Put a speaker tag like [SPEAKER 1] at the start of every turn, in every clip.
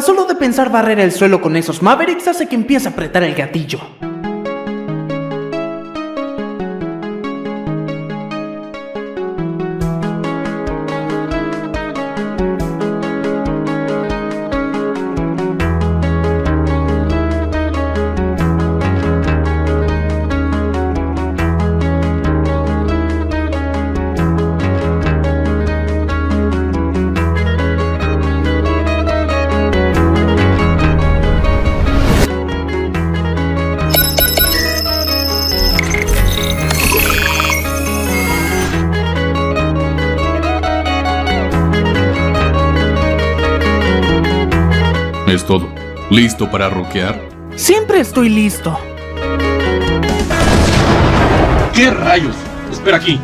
[SPEAKER 1] Tan solo de pensar barrer el suelo con esos Mavericks hace que empiece a apretar el gatillo.
[SPEAKER 2] Es todo. ¿Listo para rockear?
[SPEAKER 1] Siempre estoy listo.
[SPEAKER 3] ¿Qué rayos? Espera aquí.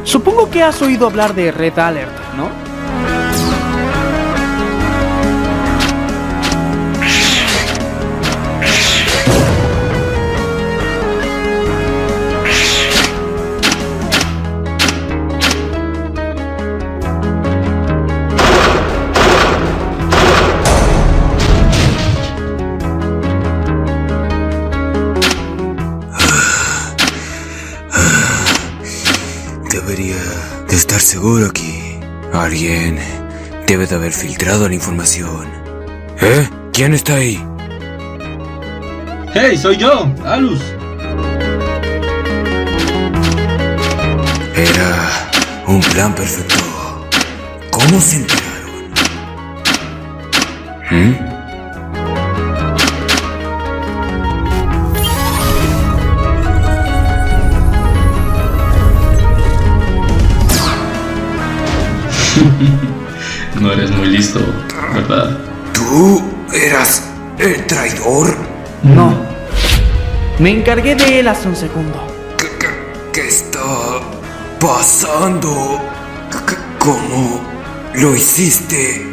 [SPEAKER 1] Supongo que has oído hablar de Red Alert, ¿no?
[SPEAKER 4] Debería de estar seguro aquí. Alguien debe de haber filtrado la información. ¿Eh? ¿Quién está ahí?
[SPEAKER 3] ¡Hey, soy yo, Alus!
[SPEAKER 4] Era un plan perfecto. ¿Cómo se enteraron?
[SPEAKER 3] No eres muy listo, ¿verdad?
[SPEAKER 4] ¿Tú eras el traidor?
[SPEAKER 1] No. Me encargué de él hace un segundo.
[SPEAKER 4] ¿Qué está pasando? ¿Cómo lo hiciste?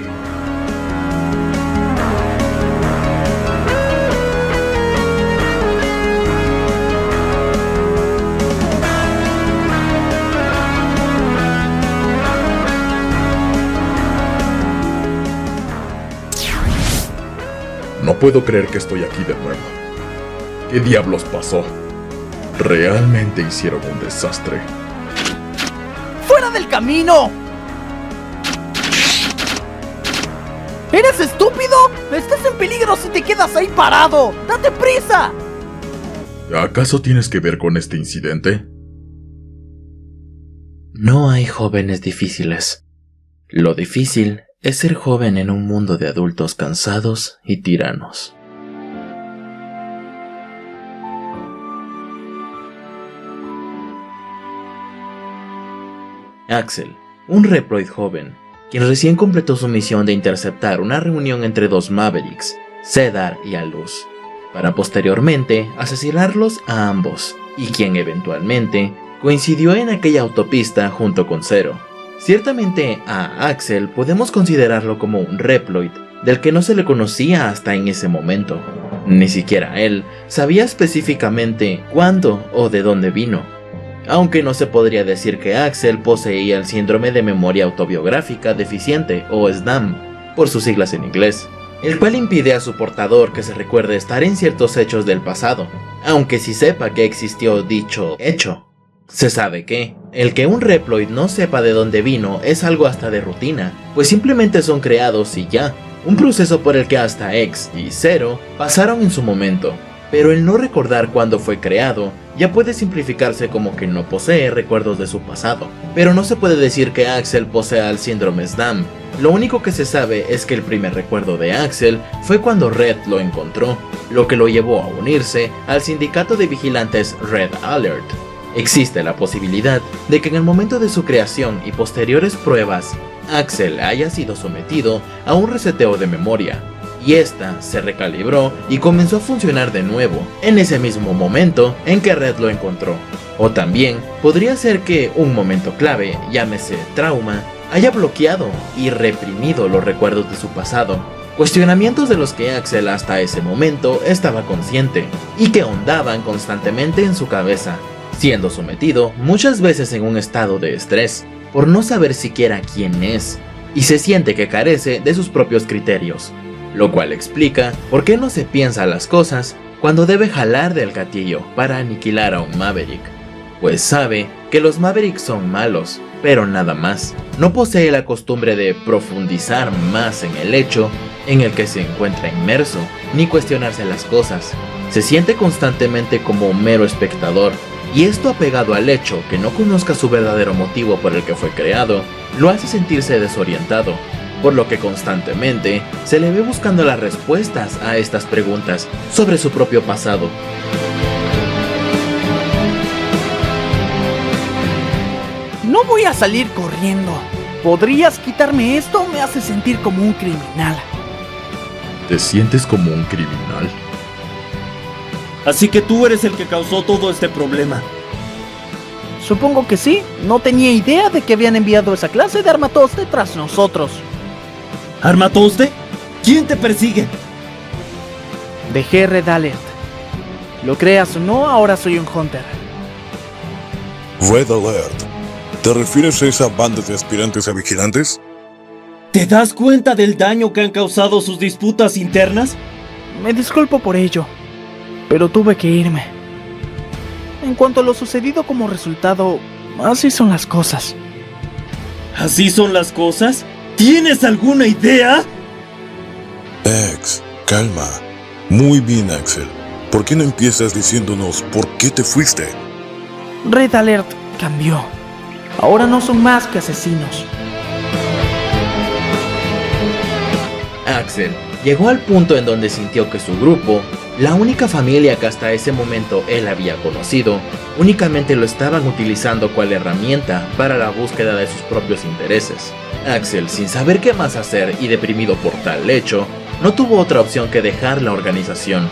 [SPEAKER 2] No puedo creer que estoy aquí de nuevo. ¿Qué diablos pasó? Realmente hicieron un desastre.
[SPEAKER 1] ¡Fuera del camino! ¿Eres estúpido? ¡Estás en peligro si te quedas ahí parado! ¡Date prisa!
[SPEAKER 2] ¿Acaso tienes que ver con este incidente?
[SPEAKER 5] No hay jóvenes difíciles. Lo difícil es ser joven en un mundo de adultos cansados y tiranos. Axel, un Reploid joven, quien recién completó su misión de interceptar una reunión entre dos Mavericks, Cedar y Alus, para posteriormente asesinarlos a ambos, y quien eventualmente coincidió en aquella autopista junto con Zero. Ciertamente a Axel podemos considerarlo como un Reploid, del que no se le conocía hasta en ese momento. Ni siquiera él sabía específicamente cuándo o de dónde vino. Aunque no se podría decir que Axel poseía el síndrome de memoria autobiográfica deficiente o SDAM, por sus siglas en inglés, el cual impide a su portador que se recuerde estar en ciertos hechos del pasado, aunque sí sepa que existió dicho hecho. Se sabe que el que un Reploid no sepa de dónde vino es algo hasta de rutina, pues simplemente son creados y ya, un proceso por el que hasta X y Zero pasaron en su momento, pero el no recordar cuándo fue creado ya puede simplificarse como que no posee recuerdos de su pasado, pero no se puede decir que Axel posea el síndrome SDAM. Lo único que se sabe es que el primer recuerdo de Axel fue cuando Red lo encontró, lo que lo llevó a unirse al sindicato de vigilantes Red Alert. Existe la posibilidad de que en el momento de su creación y posteriores pruebas, Axel haya sido sometido a un reseteo de memoria, y esta se recalibró y comenzó a funcionar de nuevo en ese mismo momento en que Red lo encontró. O también podría ser que un momento clave, llámese trauma, haya bloqueado y reprimido los recuerdos de su pasado, cuestionamientos de los que Axel hasta ese momento estaba consciente y que ondaban constantemente en su cabeza, siendo sometido muchas veces en un estado de estrés por no saber siquiera quién es, y se siente que carece de sus propios criterios, lo cual explica por qué no se piensa las cosas cuando debe jalar del gatillo para aniquilar a un Maverick, pues sabe que los Mavericks son malos, pero nada más. No posee la costumbre de profundizar más en el hecho en el que se encuentra inmerso, ni cuestionarse las cosas. Se siente constantemente como un mero espectador, y esto apegado al hecho que no conozca su verdadero motivo por el que fue creado, lo hace sentirse desorientado, por lo que constantemente se le ve buscando las respuestas a estas preguntas sobre su propio pasado.
[SPEAKER 1] No voy a salir corriendo. ¿Podrías quitarme esto? Me hace sentir como un criminal.
[SPEAKER 2] ¿Te sientes como un criminal?
[SPEAKER 6] Así que tú eres el que causó todo este problema.
[SPEAKER 1] Supongo que sí. No tenía idea de que habían enviado esa clase de armatoste tras nosotros.
[SPEAKER 6] ¿Armatoste? ¿Quién te persigue?
[SPEAKER 1] Dejé Red Alert. Lo creas o no, ahora soy un Hunter.
[SPEAKER 7] Red Alert. ¿Te refieres a esa banda de aspirantes a vigilantes?
[SPEAKER 6] ¿Te das cuenta del daño que han causado sus disputas internas?
[SPEAKER 1] Me disculpo por ello, pero tuve que irme. En cuanto a lo sucedido como resultado, así son las cosas.
[SPEAKER 6] ¿Así son las cosas? ¿Tienes alguna idea?
[SPEAKER 7] Calma. Muy bien, Axel. ¿Por qué no empiezas diciéndonos por qué te fuiste?
[SPEAKER 1] Red Alert cambió. Ahora no son más que asesinos.
[SPEAKER 5] Axel llegó al punto en donde sintió que su grupo, la única familia que hasta ese momento él había conocido, únicamente lo estaban utilizando cual herramienta para la búsqueda de sus propios intereses. Axel, sin saber qué más hacer y deprimido por tal hecho, no tuvo otra opción que dejar la organización.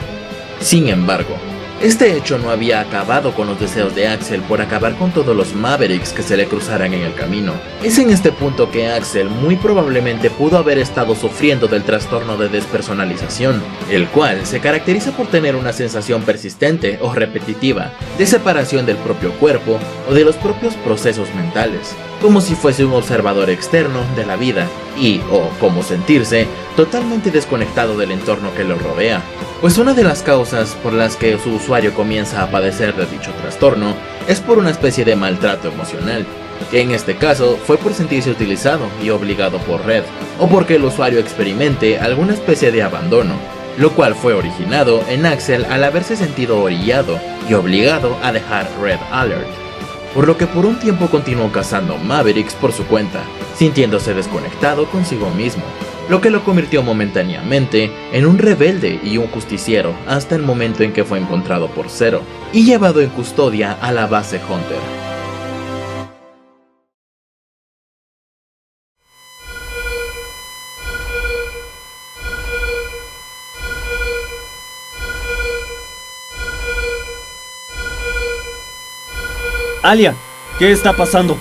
[SPEAKER 5] Sin embargo, este hecho no había acabado con los deseos de Axel por acabar con todos los Mavericks que se le cruzaran en el camino. Es en este punto que Axel muy probablemente pudo haber estado sufriendo del trastorno de despersonalización, el cual se caracteriza por tener una sensación persistente o repetitiva de separación del propio cuerpo o de los propios procesos mentales, como si fuese un observador externo de la vida y, o como sentirse, totalmente desconectado del entorno que lo rodea. Pues una de las causas por las que su usuario comienza a padecer de dicho trastorno es por una especie de maltrato emocional, que en este caso fue por sentirse utilizado y obligado por Red, o porque el usuario experimente alguna especie de abandono, lo cual fue originado en Axel al haberse sentido orillado y obligado a dejar Red Alert, por lo que por un tiempo continuó cazando Mavericks por su cuenta, sintiéndose desconectado consigo mismo, lo que lo convirtió momentáneamente en un rebelde y un justiciero hasta el momento en que fue encontrado por Zero y llevado en custodia a la base Hunter.
[SPEAKER 6] Alia, ¿qué está pasando?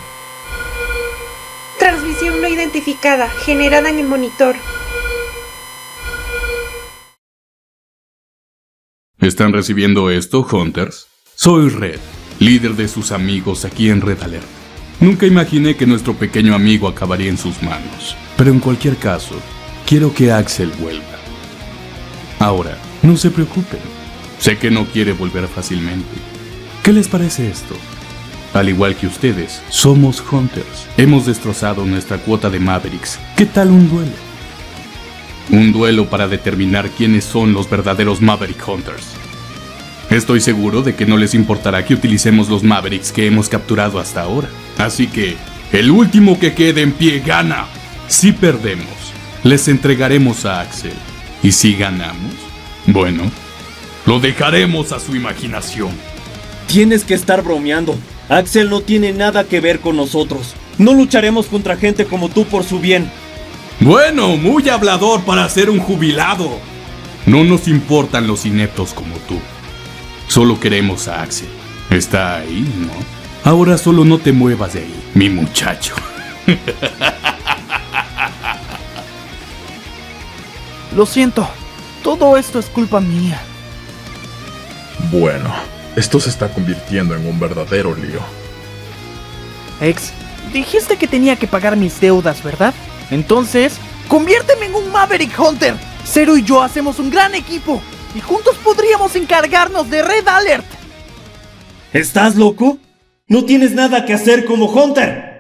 [SPEAKER 8] Transmisión no identificada, generada en el monitor.
[SPEAKER 3] ¿Están recibiendo esto, Hunters? Soy Red, líder de sus amigos aquí en Red Alert. Nunca imaginé que nuestro pequeño amigo acabaría en sus manos, pero en cualquier caso, quiero que Axel vuelva. Ahora, no se preocupen, sé que no quiere volver fácilmente. ¿Qué les parece esto? Al igual que ustedes, somos Hunters. Hemos destrozado nuestra cuota de Mavericks. ¿Qué tal un duelo? Un duelo para determinar quiénes son los verdaderos Maverick Hunters. Estoy seguro de que no les importará que utilicemos los Mavericks que hemos capturado hasta ahora. Así que, el último que quede en pie gana. Si perdemos, les entregaremos a Axel. Y si ganamos, bueno, lo dejaremos a su imaginación.
[SPEAKER 6] Tienes que estar bromeando. Axel no tiene nada que ver con nosotros. No lucharemos contra gente como tú por su bien.
[SPEAKER 3] Bueno, muy hablador para ser un jubilado. No nos importan los ineptos como tú. Solo queremos a Axel. Está ahí, ¿no? Ahora solo no te muevas de ahí, mi muchacho.
[SPEAKER 1] Lo siento, todo esto es culpa mía.
[SPEAKER 2] Bueno, esto se está convirtiendo en un verdadero lío.
[SPEAKER 1] X, dijiste que tenía que pagar mis deudas, ¿verdad? Entonces, conviérteme en un Maverick Hunter. Zero y yo hacemos un gran equipo y juntos podríamos encargarnos de Red Alert.
[SPEAKER 6] ¿Estás loco? No tienes nada que hacer como Hunter.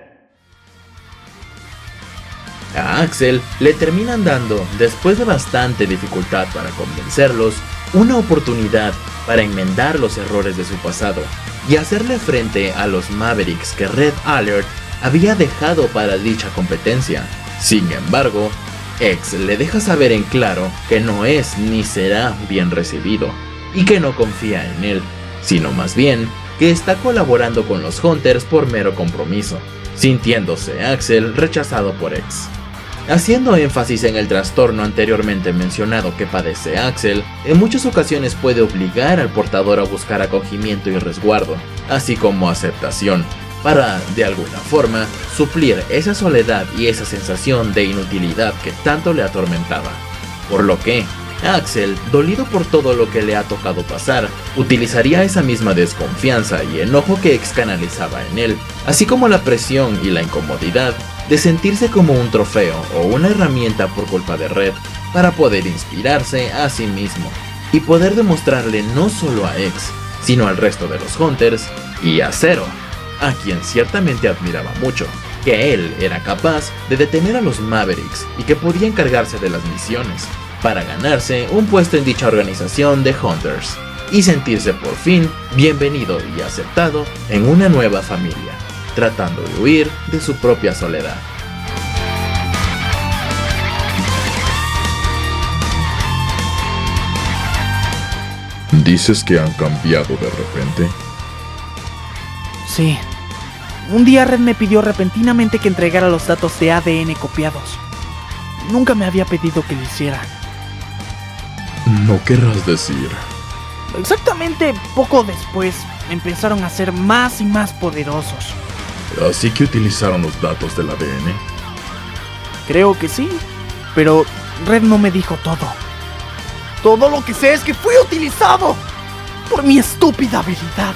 [SPEAKER 5] A Axel le terminan dando, después de bastante dificultad para convencerlos, una oportunidad para enmendar los errores de su pasado y hacerle frente a los Mavericks que Red Alert había dejado para dicha competencia. Sin embargo, X le deja saber en claro que no es ni será bien recibido y que no confía en él, sino más bien que está colaborando con los Hunters por mero compromiso, sintiéndose Axel rechazado por X. Haciendo énfasis en el trastorno anteriormente mencionado que padece Axel, en muchas ocasiones puede obligar al portador a buscar acogimiento y resguardo, así como aceptación, para, de alguna forma, suplir esa soledad y esa sensación de inutilidad que tanto le atormentaba. Por lo que, Axel, dolido por todo lo que le ha tocado pasar, utilizaría esa misma desconfianza y enojo que X canalizaba en él, así como la presión y la incomodidad de sentirse como un trofeo o una herramienta por culpa de Red, para poder inspirarse a sí mismo y poder demostrarle no solo a X, sino al resto de los Hunters y a Zero, a quien ciertamente admiraba mucho, que él era capaz de detener a los Mavericks y que podía encargarse de las misiones, para ganarse un puesto en dicha organización de Hunters y sentirse por fin bienvenido y aceptado en una nueva familia, tratando de huir de su propia soledad.
[SPEAKER 2] ¿Dices que han cambiado de repente?
[SPEAKER 1] Sí. Un día Red me pidió repentinamente que entregara los datos de ADN copiados. Nunca me había pedido que lo hiciera.
[SPEAKER 2] No querrás decir.
[SPEAKER 1] Exactamente poco después empezaron a ser más y más poderosos.
[SPEAKER 2] ¿Así que utilizaron los datos del ADN?
[SPEAKER 1] Creo que sí, pero Red no me dijo todo. Todo lo que sé es que fui utilizado por mi estúpida habilidad.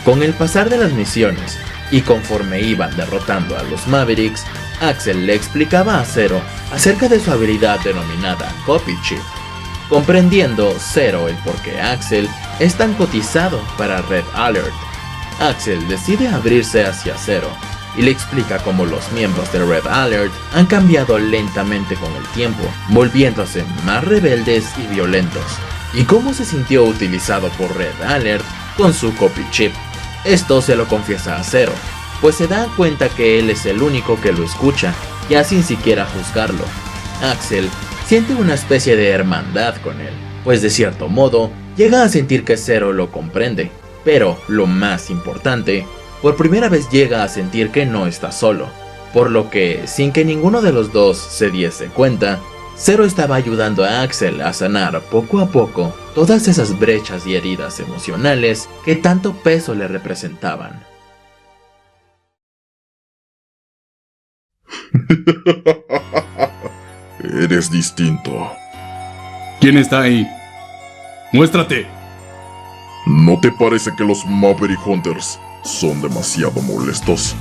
[SPEAKER 5] Con el pasar de las misiones, y conforme iban derrotando a los Mavericks, Axel le explicaba a Zero acerca de su habilidad denominada Copy Chip, comprendiendo Zero el por qué Axel es tan cotizado para Red Alert. Axel decide abrirse hacia Zero y le explica cómo los miembros de Red Alert han cambiado lentamente con el tiempo, volviéndose más rebeldes y violentos, y cómo se sintió utilizado por Red Alert con su Copy Chip. Esto se lo confiesa a Zero, pues se da cuenta que él es el único que lo escucha, ya sin siquiera juzgarlo. Axel siente una especie de hermandad con él, pues de cierto modo llega a sentir que Zero lo comprende, pero lo más importante, por primera vez llega a sentir que no está solo, por lo que, sin que ninguno de los dos se diese cuenta, Zero estaba ayudando a Axel a sanar poco a poco todas esas brechas y heridas emocionales que tanto peso le representaban.
[SPEAKER 7] Eres distinto.
[SPEAKER 3] ¿Quién está ahí? ¡Muéstrate!
[SPEAKER 7] ¿No te parece que los Maverick Hunters son demasiado molestos?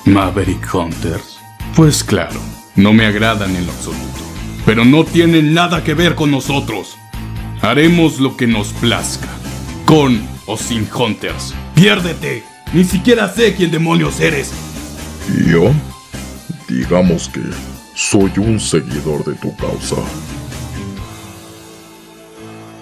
[SPEAKER 3] Maverick Hunters. Pues claro, no me agradan en lo absoluto. Pero no tienen nada que ver con nosotros. Haremos lo que nos plazca. Con o sin Hunters. ¡Piérdete! Ni siquiera sé quién demonios eres.
[SPEAKER 7] ¿Y yo? Digamos que soy un seguidor de tu causa.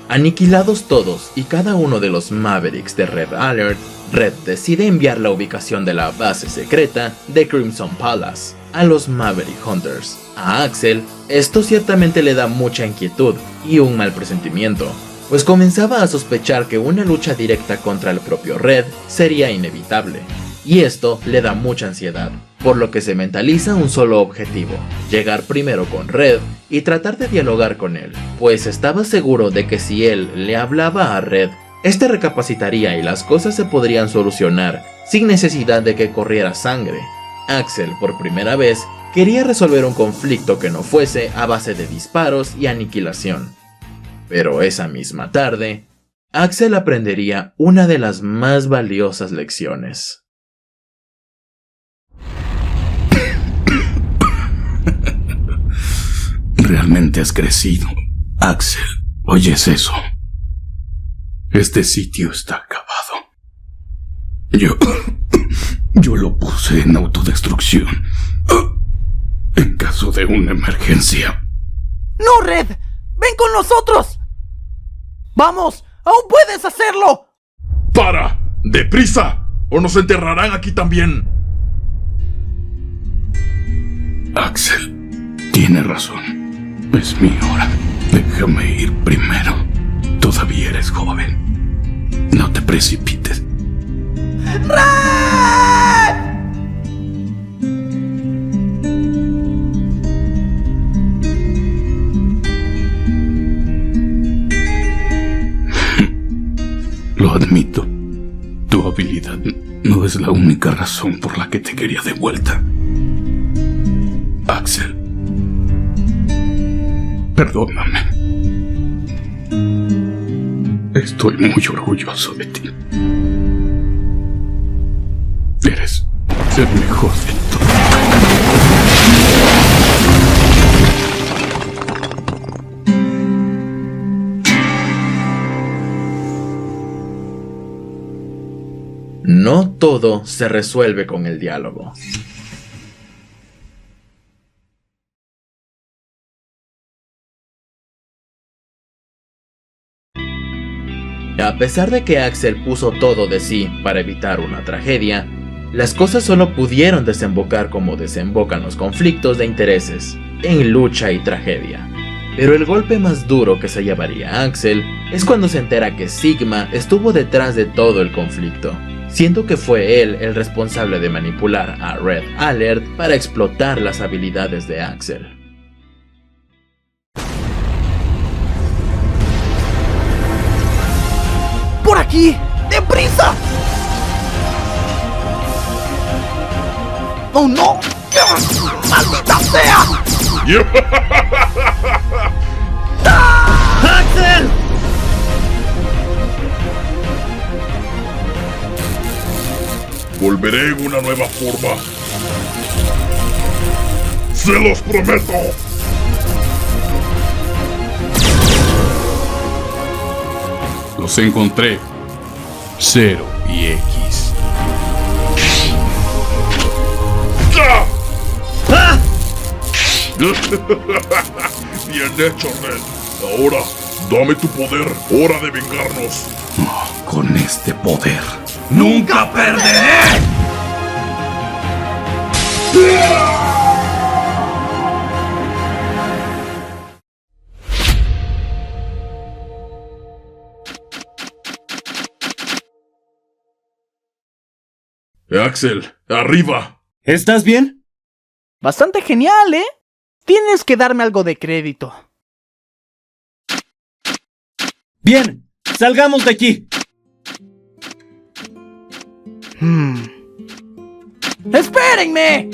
[SPEAKER 5] Aniquilados todos y cada uno de los Mavericks de Red Alert, Red decide enviar la ubicación de la base secreta de Crimson Palace a los Maverick Hunters. A Axel, esto ciertamente le da mucha inquietud y un mal presentimiento, pues comenzaba a sospechar que una lucha directa contra el propio Red sería inevitable, y esto le da mucha ansiedad, por lo que se mentaliza un solo objetivo: llegar primero con Red y tratar de dialogar con él, pues estaba seguro de que si él le hablaba a Red, este recapacitaría y las cosas se podrían solucionar sin necesidad de que corriera sangre. Axel, por primera vez, quería resolver un conflicto que no fuese a base de disparos y aniquilación. Pero esa misma tarde, Axel aprendería una de las más valiosas lecciones.
[SPEAKER 3] Realmente has crecido, Axel. ¿Oyes eso? Este sitio está acabado. Yo lo puse en autodestrucción. En caso de una emergencia.
[SPEAKER 1] ¡No, Red! ¡Ven con nosotros! ¡Vamos! ¡Aún puedes hacerlo!
[SPEAKER 2] ¡Para! ¡Deprisa! ¡O nos enterrarán aquí también!
[SPEAKER 3] Axel, tiene razón. Es mi hora. Déjame ir primero. Todavía eres joven. No te precipites. Lo admito. Tu habilidad no es la única razón por la que te quería de vuelta. Axel. Perdóname. Estoy muy orgulloso de ti. Eres el mejor de todos.
[SPEAKER 5] No todo se resuelve con el diálogo. A pesar de que Axel puso todo de sí para evitar una tragedia, las cosas solo pudieron desembocar como desembocan los conflictos de intereses, en lucha y tragedia. Pero el golpe más duro que se llevaría Axel es cuando se entera que Sigma estuvo detrás de todo el conflicto, siendo que fue él el responsable de manipular a Red Alert para explotar las habilidades de Axel.
[SPEAKER 1] ¡Por aquí! ¡Deprisa! ¡Oh no! ¡Maldita sea! ¡Axel!
[SPEAKER 2] Volveré en una nueva forma. ¡Se los prometo!
[SPEAKER 3] Los encontré. 0 y X.
[SPEAKER 2] ¡Ya!
[SPEAKER 1] ¡Ah!
[SPEAKER 2] Bien hecho, Red. Ahora, dame tu poder. Hora de vengarnos.
[SPEAKER 3] Con este poder, ¡nunca perderé!
[SPEAKER 2] Axel, arriba.
[SPEAKER 6] ¿Estás bien?
[SPEAKER 1] Bastante genial, ¿eh? Tienes que darme algo de crédito.
[SPEAKER 6] Bien, salgamos de aquí.
[SPEAKER 1] ¡Espérenme!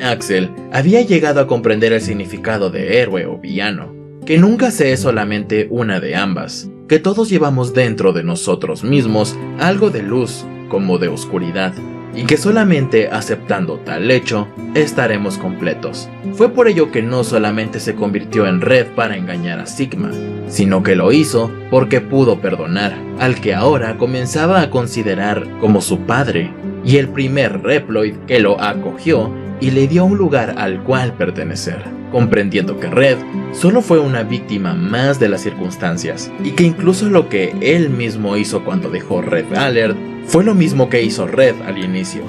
[SPEAKER 5] Axel había llegado a comprender el significado de héroe o villano, que nunca se es solamente una de ambas, que todos llevamos dentro de nosotros mismos algo de luz como de oscuridad, y que solamente aceptando tal hecho estaremos completos. Fue por ello que no solamente se convirtió en Red para engañar a Sigma, sino que lo hizo porque pudo perdonar al que ahora comenzaba a considerar como su padre, y el primer Reploid que lo acogió y le dio un lugar al cual pertenecer, comprendiendo que Red solo fue una víctima más de las circunstancias, y que incluso lo que él mismo hizo cuando dejó Red Alert fue lo mismo que hizo Red al inicio,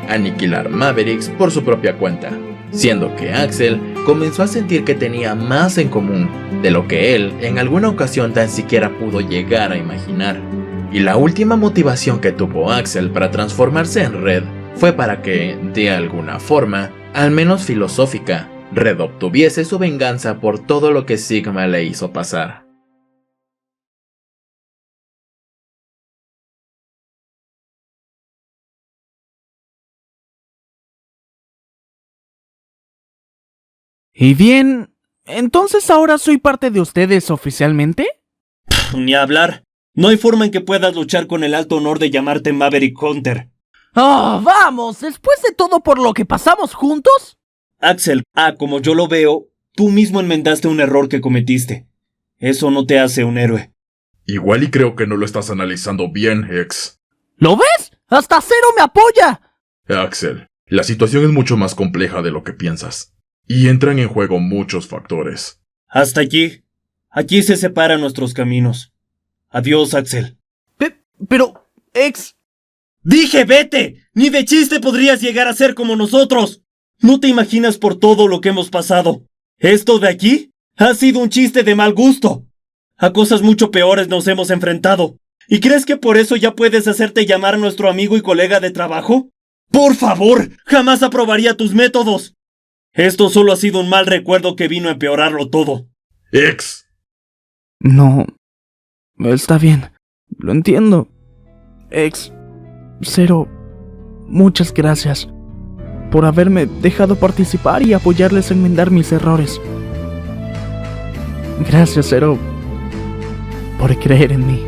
[SPEAKER 5] aniquilar Mavericks por su propia cuenta, siendo que Axel comenzó a sentir que tenía más en común de lo que él en alguna ocasión tan siquiera pudo llegar a imaginar. Y la última motivación que tuvo Axel para transformarse en Red fue para que, de alguna forma, al menos filosófica, Red obtuviese su venganza por todo lo que Sigma le hizo pasar.
[SPEAKER 1] Y bien, ¿entonces ahora soy parte de ustedes oficialmente?
[SPEAKER 6] Ni hablar. No hay forma en que puedas luchar con el alto honor de llamarte Maverick Hunter.
[SPEAKER 1] ¡Oh, vamos! ¿Después de todo por lo que pasamos juntos?
[SPEAKER 6] Axel, como yo lo veo, tú mismo enmendaste un error que cometiste. Eso no te hace un héroe.
[SPEAKER 2] Igual y creo que no lo estás analizando bien, Hex.
[SPEAKER 1] ¿Lo ves? ¡Hasta Zero me apoya!
[SPEAKER 2] Axel, la situación es mucho más compleja de lo que piensas. Y entran en juego muchos factores.
[SPEAKER 6] Hasta aquí. Aquí se separan nuestros caminos. Adiós, Axel.
[SPEAKER 1] Pero, Hex...
[SPEAKER 6] ¡Dije vete! ¡Ni de chiste podrías llegar a ser como nosotros! No te imaginas por todo lo que hemos pasado. Esto de aquí ha sido un chiste de mal gusto. A cosas mucho peores nos hemos enfrentado. ¿Y crees que por eso ya puedes hacerte llamar nuestro amigo y colega de trabajo? ¡Por favor! ¡Jamás aprobaría tus métodos! Esto solo ha sido un mal recuerdo que vino a empeorarlo todo.
[SPEAKER 2] ¡Hex!
[SPEAKER 1] No... Está bien. Lo entiendo. Hex... Zero... Muchas gracias por haberme dejado participar y apoyarles a enmendar mis errores. Gracias, Zero, por creer en mí.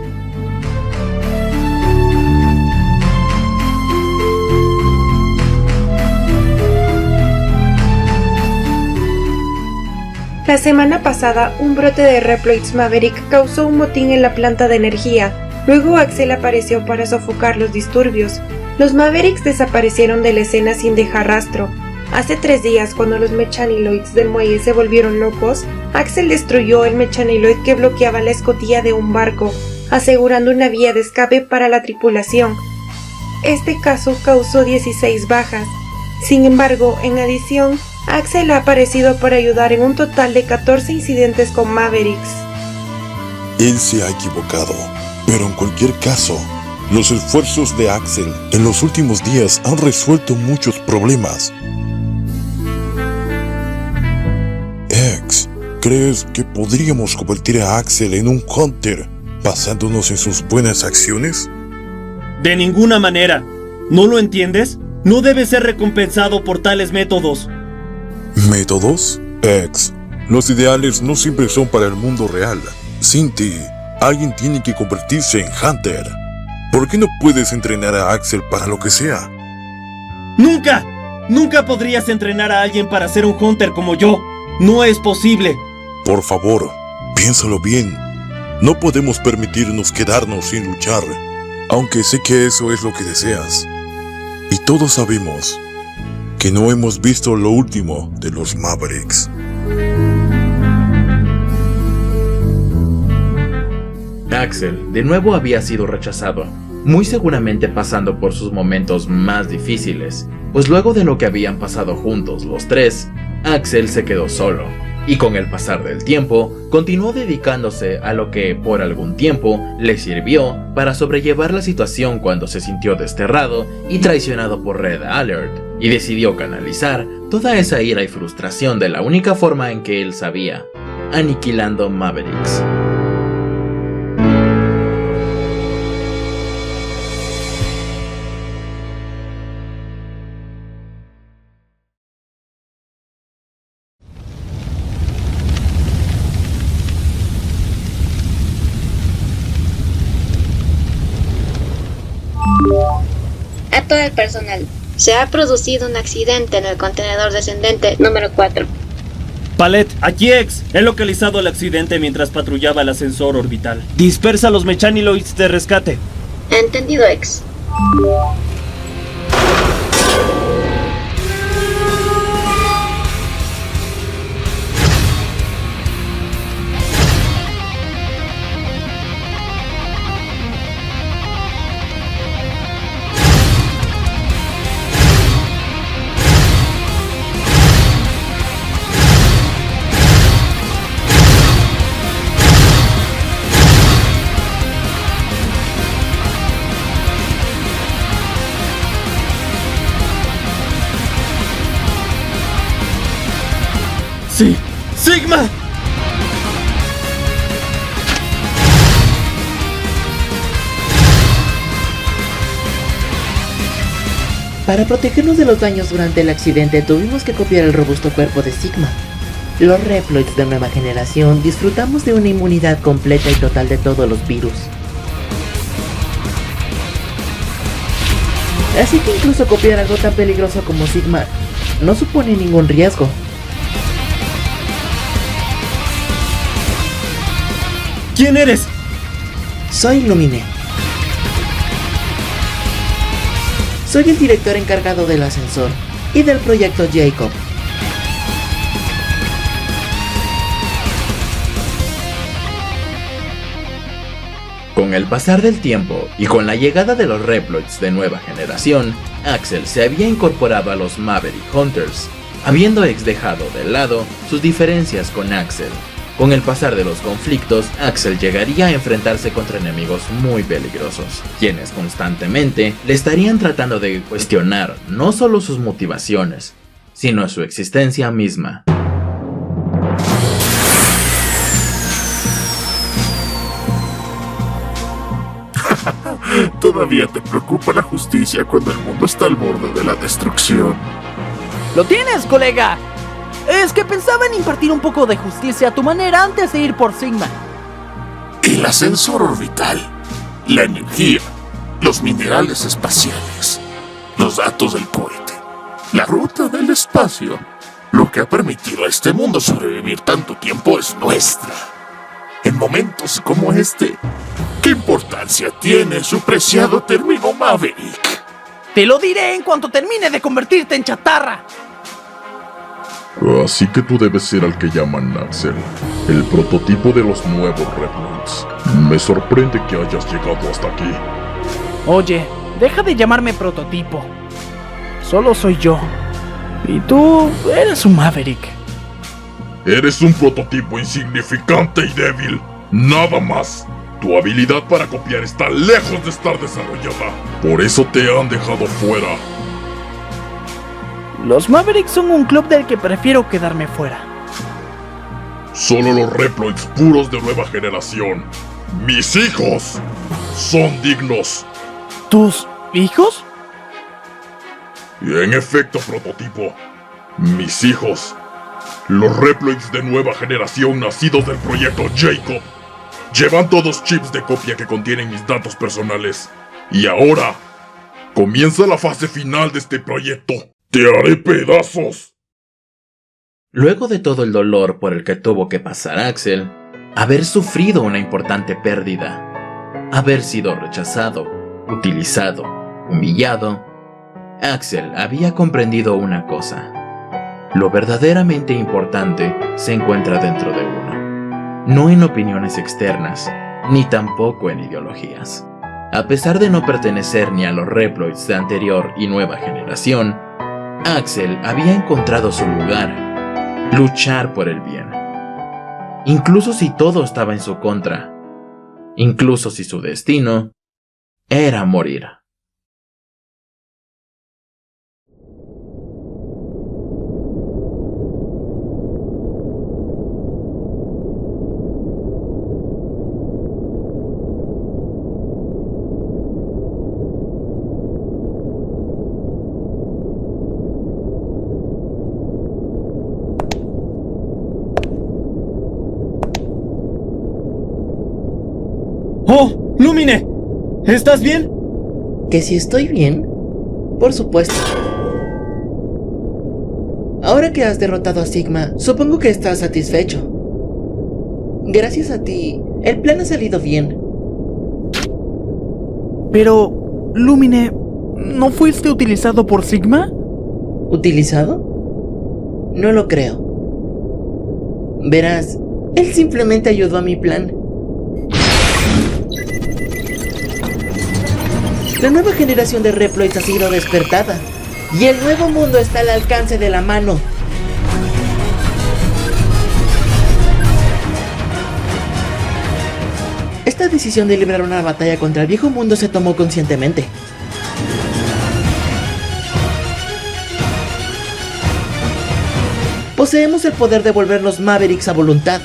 [SPEAKER 8] La semana pasada, un brote de Reploids Maverick causó un motín en la planta de energía. Luego Axel apareció para sofocar los disturbios. Los Mavericks desaparecieron de la escena sin dejar rastro. Hace 3 días, cuando los Mechaniloids del muelle se volvieron locos, Axel destruyó el Mechaniloid que bloqueaba la escotilla de un barco, asegurando una vía de escape para la tripulación. Este caso causó 16 bajas. Sin embargo, en adición, Axel ha aparecido para ayudar en un total de 14 incidentes con Mavericks.
[SPEAKER 7] Él se ha equivocado, pero en cualquier caso, los esfuerzos de Axel en los últimos días han resuelto muchos problemas. Hex, ¿crees que podríamos convertir a Axel en un Hunter basándonos en sus buenas acciones?
[SPEAKER 6] De ninguna manera. ¿No lo entiendes? No debe ser recompensado por tales métodos.
[SPEAKER 7] ¿Métodos? Hex, los ideales no siempre son para el mundo real. Sin ti, alguien tiene que convertirse en Hunter. ¿Por qué no puedes entrenar a Axel para lo que sea?
[SPEAKER 6] ¡Nunca! ¡Nunca podrías entrenar a alguien para ser un Hunter como yo! ¡No es posible!
[SPEAKER 7] Por favor, piénsalo bien. No podemos permitirnos quedarnos sin luchar, aunque sé que eso es lo que deseas. Y todos sabemos que no hemos visto lo último de los Mavericks.
[SPEAKER 5] Axel de nuevo había sido rechazado, muy seguramente pasando por sus momentos más difíciles, pues luego de lo que habían pasado juntos los tres, Axel se quedó solo, y con el pasar del tiempo, continuó dedicándose a lo que por algún tiempo le sirvió para sobrellevar la situación cuando se sintió desterrado y traicionado por Red Alert, y decidió canalizar toda esa ira y frustración de la única forma en que él sabía, aniquilando Mavericks.
[SPEAKER 9] A todo el personal, se ha producido un accidente en el contenedor descendente número 4.
[SPEAKER 6] Palet, aquí X. He localizado el accidente mientras patrullaba el ascensor orbital. Dispersa los Mechaniloids de rescate.
[SPEAKER 9] Entendido, X.
[SPEAKER 6] ¡Sí! ¡Sigma!
[SPEAKER 10] Para protegernos de los daños durante el accidente, tuvimos que copiar el robusto cuerpo de Sigma. Los Reploids de nueva generación disfrutamos de una inmunidad completa y total de todos los virus. Así que incluso copiar algo tan peligroso como Sigma no supone ningún riesgo.
[SPEAKER 6] ¿Quién eres?
[SPEAKER 10] Soy Lumine. Soy el director encargado del ascensor y del proyecto Jacob.
[SPEAKER 5] Con el pasar del tiempo y con la llegada de los Reploids de nueva generación, Axel se había incorporado a los Maverick Hunters, habiendo dejado de lado sus diferencias con Axel. Con el pasar de los conflictos, Axel llegaría a enfrentarse contra enemigos muy peligrosos, quienes constantemente le estarían tratando de cuestionar no solo sus motivaciones, sino su existencia misma.
[SPEAKER 11] Todavía te preocupa la justicia cuando el mundo está al borde de la destrucción.
[SPEAKER 1] ¡Lo tienes, colega! Es que pensaba en impartir un poco de justicia a tu manera antes de ir por Sigma.
[SPEAKER 11] El ascensor orbital, la energía, los minerales espaciales, los datos del cohete, la ruta del espacio, lo que ha permitido a este mundo sobrevivir tanto tiempo es nuestra. En momentos como este, ¿qué importancia tiene su preciado término Maverick?
[SPEAKER 1] Te lo diré en cuanto termine de convertirte en chatarra.
[SPEAKER 2] Así que tú debes ser al que llaman Axel, el prototipo de los nuevos Reploids. Me sorprende que hayas llegado hasta aquí.
[SPEAKER 1] Oye, deja de llamarme prototipo. Solo soy yo. Y tú eres un Maverick.
[SPEAKER 2] Eres un prototipo insignificante y débil. Nada más. Tu habilidad para copiar está lejos de estar desarrollada. Por eso te han dejado fuera.
[SPEAKER 1] Los Mavericks son un club del que prefiero quedarme fuera.
[SPEAKER 2] Solo los Reploids puros de nueva generación, mis hijos, son dignos.
[SPEAKER 1] ¿Tus hijos?
[SPEAKER 2] Y en efecto, prototipo, mis hijos, los Reploids de nueva generación nacidos del proyecto Jacob, llevan todos chips de copia que contienen mis datos personales. Y ahora, comienza la fase final de este proyecto. ¡Te haré pedazos!
[SPEAKER 5] Luego de todo el dolor por el que tuvo que pasar Axel, haber sufrido una importante pérdida, haber sido rechazado, utilizado, humillado, Axel había comprendido una cosa. Lo verdaderamente importante se encuentra dentro de uno, no en opiniones externas, ni tampoco en ideologías. A pesar de no pertenecer ni a los Reploids de anterior y nueva generación, Axel había encontrado su lugar, luchar por el bien. Incluso si todo estaba en su contra, incluso si su destino era morir.
[SPEAKER 6] ¡Oh! ¡Lumine! ¿Estás bien?
[SPEAKER 10] ¿Que si estoy bien? Por supuesto. Ahora que has derrotado a Sigma, supongo que estás satisfecho. Gracias a ti, el plan ha salido bien.
[SPEAKER 1] Pero, Lumine, ¿no fuiste utilizado por Sigma?
[SPEAKER 10] ¿Utilizado? No lo creo. Verás, él simplemente ayudó a mi plan. La nueva generación de Reploids ha sido despertada, y el nuevo mundo está al alcance de la mano. Esta decisión de librar una batalla contra el viejo mundo se tomó conscientemente. Poseemos el poder de volvernos Mavericks a voluntad.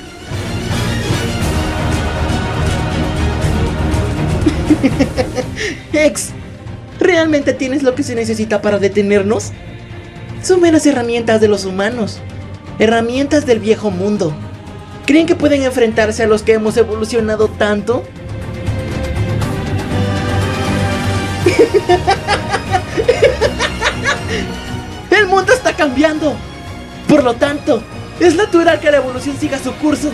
[SPEAKER 10] X, ¿realmente tienes lo que se necesita para detenernos? Son meras herramientas de los humanos. herramientas del viejo mundo. ¿Creen que pueden enfrentarse a los que hemos evolucionado tanto? ¡El mundo está cambiando! Por lo tanto, es natural que la evolución siga su curso.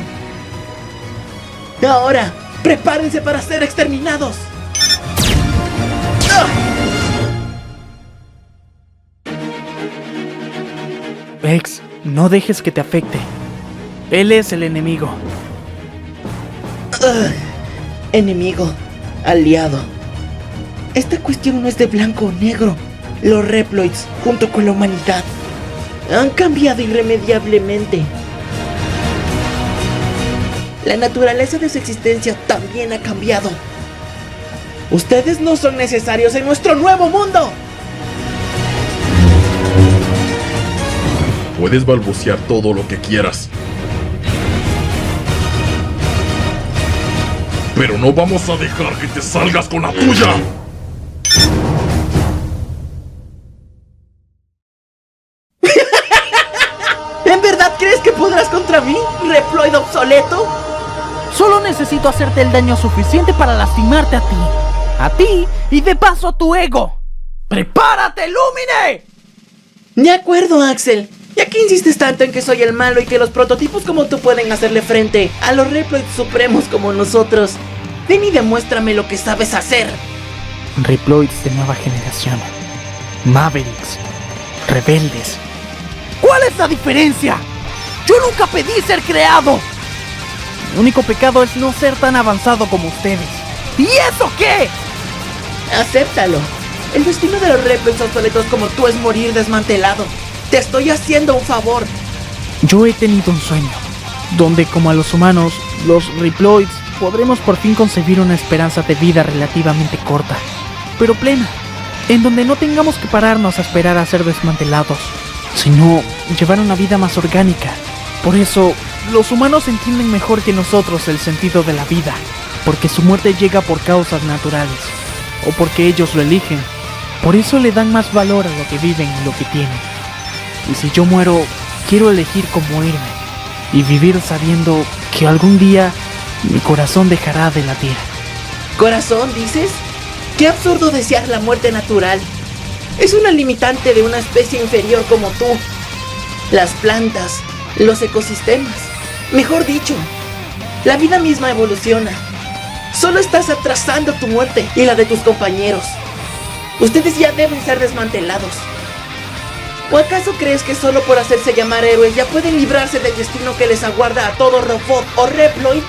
[SPEAKER 10] Ahora, prepárense para ser exterminados.
[SPEAKER 1] Vex, no dejes que te afecte. Él es el enemigo.
[SPEAKER 10] Enemigo, aliado. Esta cuestión no es de blanco o negro. Los Reploids, junto con la humanidad, han cambiado irremediablemente. La naturaleza de su existencia también ha cambiado. Ustedes no son necesarios en nuestro nuevo mundo.
[SPEAKER 2] Puedes balbucear todo lo que quieras, pero no vamos a dejar que te salgas con la tuya.
[SPEAKER 10] ¿En verdad crees que podrás contra mí, Reploid obsoleto?
[SPEAKER 1] Solo necesito hacerte el daño suficiente para lastimarte a ti y de paso a tu ego. ¡Prepárate, Lumine!
[SPEAKER 10] De acuerdo, Axel. Ya que insistes tanto en que soy el malo y que los prototipos como tú pueden hacerle frente a los Reploids supremos como nosotros, ven y demuéstrame lo que sabes hacer.
[SPEAKER 1] Reploids de nueva generación. Mavericks. Rebeldes. ¿Cuál es la diferencia? Yo nunca pedí ser creado. Mi único pecado es no ser tan avanzado como ustedes. ¿Y eso qué?
[SPEAKER 10] Acéptalo. El destino de los Reploids obsoletos como tú es morir desmantelado. Te estoy haciendo un favor.
[SPEAKER 1] Yo he tenido un sueño, donde como a los humanos, los Reploids, podremos por fin concebir una esperanza de vida relativamente corta, pero plena, en donde no tengamos que pararnos a esperar a ser desmantelados, sino llevar una vida más orgánica. Por eso, los humanos entienden mejor que nosotros el sentido de la vida, porque su muerte llega por causas naturales, o porque ellos lo eligen. Por eso le dan más valor a lo que viven y lo que tienen. Y si yo muero, quiero elegir cómo irme y vivir sabiendo que algún día mi corazón dejará de latir.
[SPEAKER 10] ¿Corazón, dices? Qué absurdo desear la muerte natural. Es una limitante de una especie inferior como tú. Las plantas, los ecosistemas, mejor dicho, la vida misma evoluciona. Solo estás atrasando tu muerte y la de tus compañeros. Ustedes ya deben ser desmantelados. ¿O acaso crees que solo por hacerse llamar héroes ya pueden librarse del destino que les aguarda a todo robot o Reploid?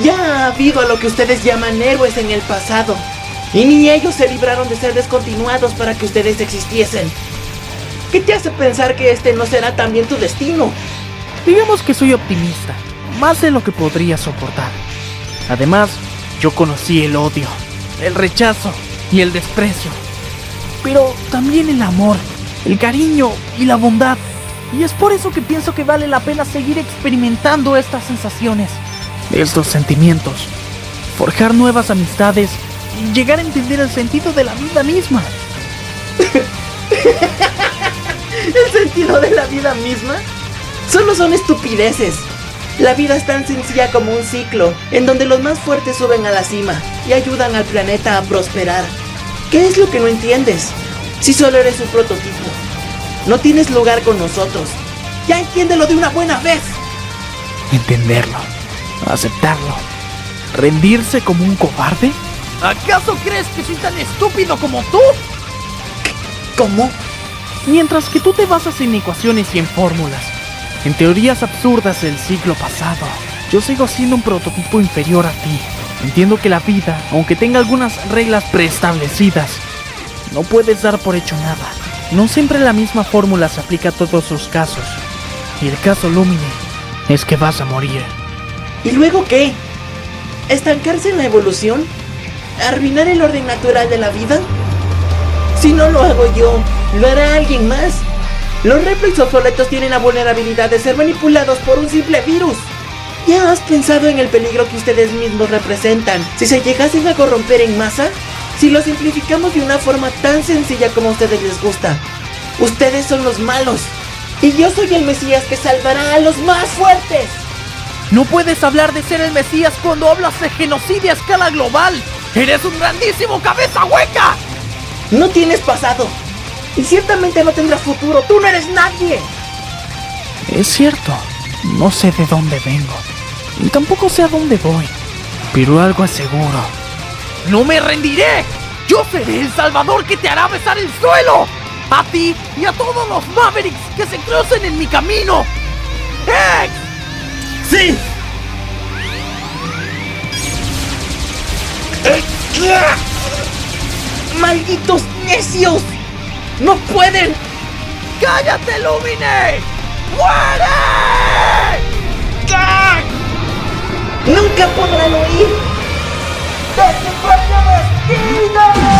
[SPEAKER 10] Ya ha habido a lo que ustedes llaman héroes en el pasado, y ni ellos se libraron de ser descontinuados para que ustedes existiesen. ¿Qué te hace pensar que este no será también tu destino?
[SPEAKER 1] Digamos que soy optimista, más de lo que podría soportar. Además, yo conocí el odio, el rechazo y el desprecio, pero también el amor, el cariño y la bondad. Y es por eso que pienso que vale la pena seguir experimentando estas sensaciones, estos sentimientos, forjar nuevas amistades y llegar a entender el sentido de la vida misma.
[SPEAKER 10] ¿El sentido de la vida misma? Solo son estupideces. La vida es tan sencilla como un ciclo, en donde los más fuertes suben a la cima y ayudan al planeta a prosperar. ¿Qué es lo que no entiendes? Si solo eres un prototipo, no tienes lugar con nosotros. ¡Ya entiéndelo de una buena vez!
[SPEAKER 1] Entenderlo, aceptarlo, rendirse como un cobarde. ¿Acaso crees que soy tan estúpido como tú?
[SPEAKER 10] ¿Cómo?
[SPEAKER 1] Mientras que tú te basas en ecuaciones y en fórmulas, en teorías absurdas del siglo pasado, yo sigo siendo un prototipo inferior a ti. Entiendo que la vida, aunque tenga algunas reglas preestablecidas, no puedes dar por hecho nada. No siempre la misma fórmula se aplica a todos sus casos. Y el caso Lumine es que vas a morir.
[SPEAKER 10] ¿Y luego qué? ¿Estancarse en la evolución? ¿Arruinar el orden natural de la vida? Si no lo hago yo, lo hará alguien más. Los Reploids obsoletos tienen la vulnerabilidad de ser manipulados por un simple virus. ¿Ya has pensado en el peligro que ustedes mismos representan si se llegasen a corromper en masa? Si lo simplificamos de una forma tan sencilla como a ustedes les gusta, ustedes son los malos. Y yo soy el Mesías que salvará a los más fuertes.
[SPEAKER 1] No puedes hablar de ser el Mesías cuando hablas de genocidio a escala global. ¡Eres un grandísimo cabeza hueca!
[SPEAKER 10] No tienes pasado. Y ciertamente no tendrás futuro. ¡Tú no eres nadie!
[SPEAKER 1] Es cierto. No sé de dónde vengo. Y tampoco sé a dónde voy. Pero algo es seguro. ¡No me rendiré! ¡Yo seré el salvador que te hará besar el suelo! ¡A ti y a todos los Mavericks que se crucen en mi camino! ¡Hex!
[SPEAKER 6] ¡Sí!
[SPEAKER 10] ¡Malditos necios! ¡No pueden!
[SPEAKER 1] ¡Cállate, Lumine! ¡Muere!
[SPEAKER 10] ¡Ah! ¡Nunca podrán oír! ¡De su propio destino!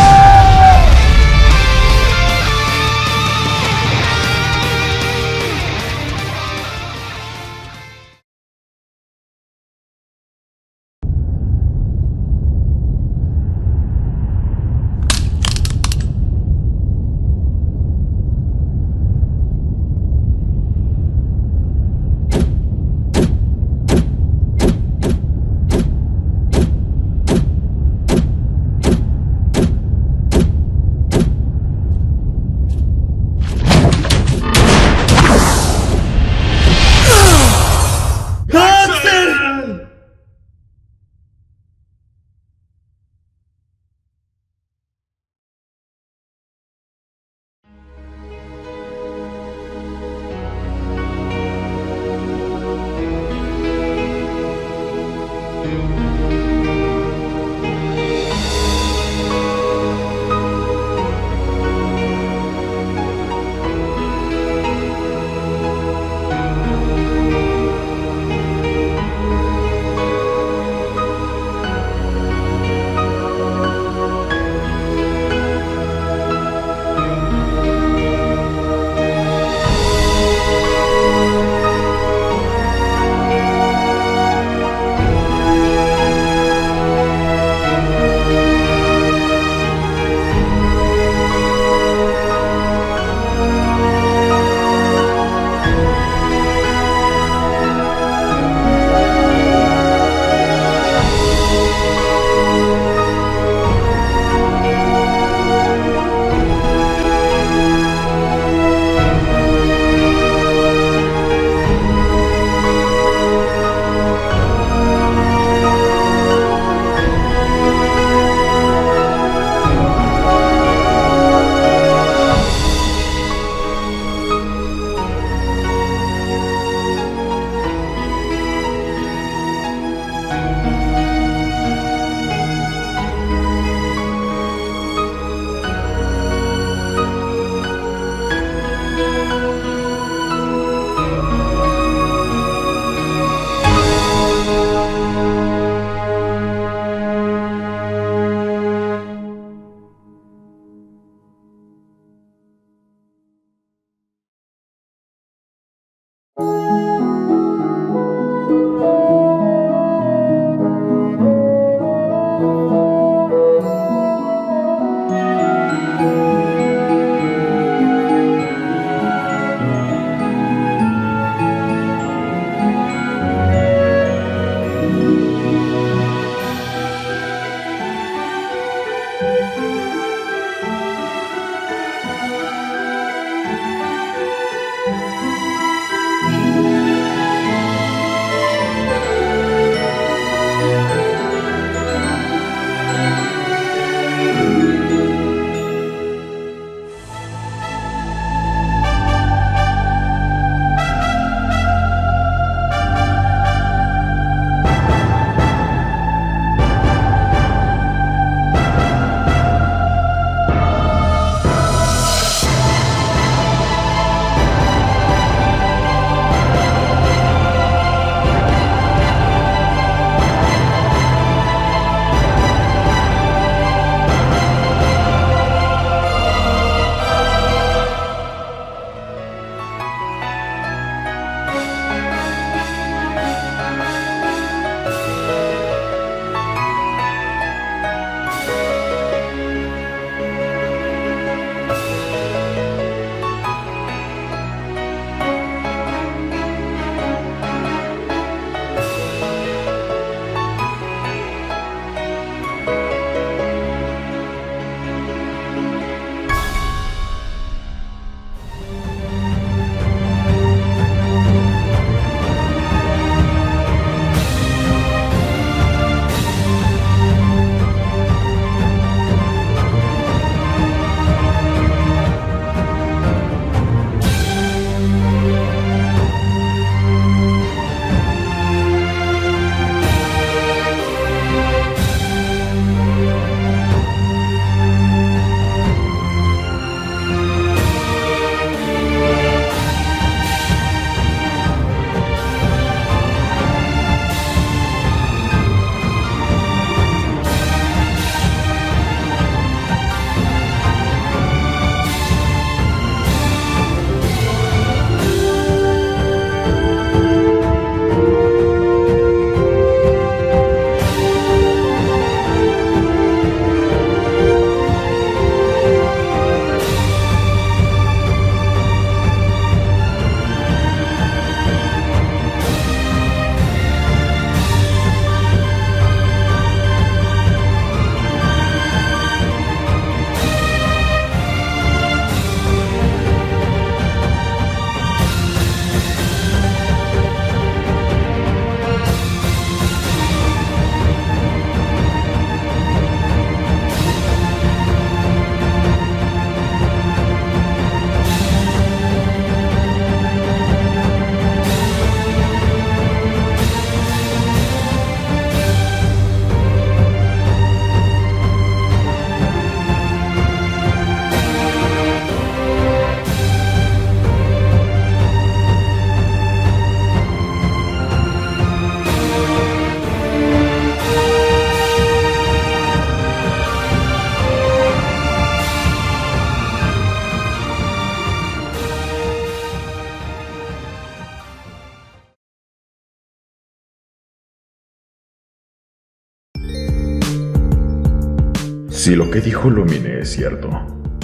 [SPEAKER 2] Si lo que dijo Lumine es cierto,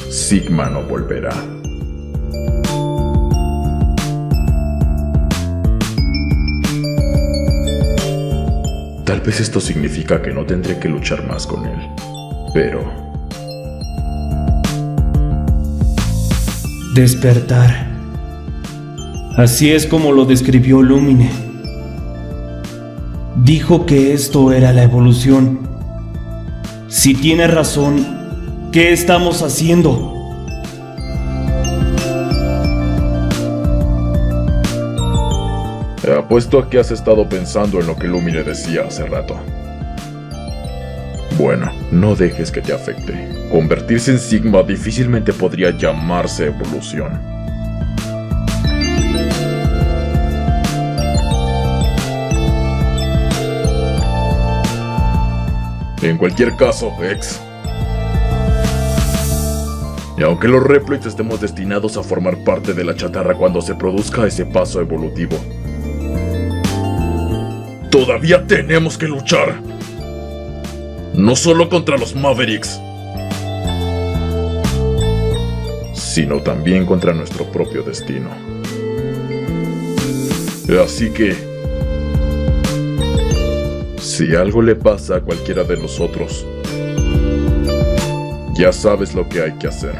[SPEAKER 2] Sigma no volverá. Tal vez esto significa que no tendré que luchar más con él, pero...
[SPEAKER 6] Despertar. Así es como lo describió Lumine. Dijo que esto era la evolución. Si tiene razón, ¿qué estamos haciendo?
[SPEAKER 2] Apuesto a que has estado pensando en lo que Lumine decía hace rato. Bueno, no dejes que te afecte. Convertirse en Sigma difícilmente podría llamarse evolución. En cualquier caso, X. Y aunque los Reploids estemos destinados a formar parte de la chatarra cuando se produzca ese paso evolutivo, todavía tenemos que luchar. No solo contra los Mavericks, sino también contra nuestro propio destino. Así que, si algo le pasa a cualquiera de nosotros, ya sabes lo que hay que hacer.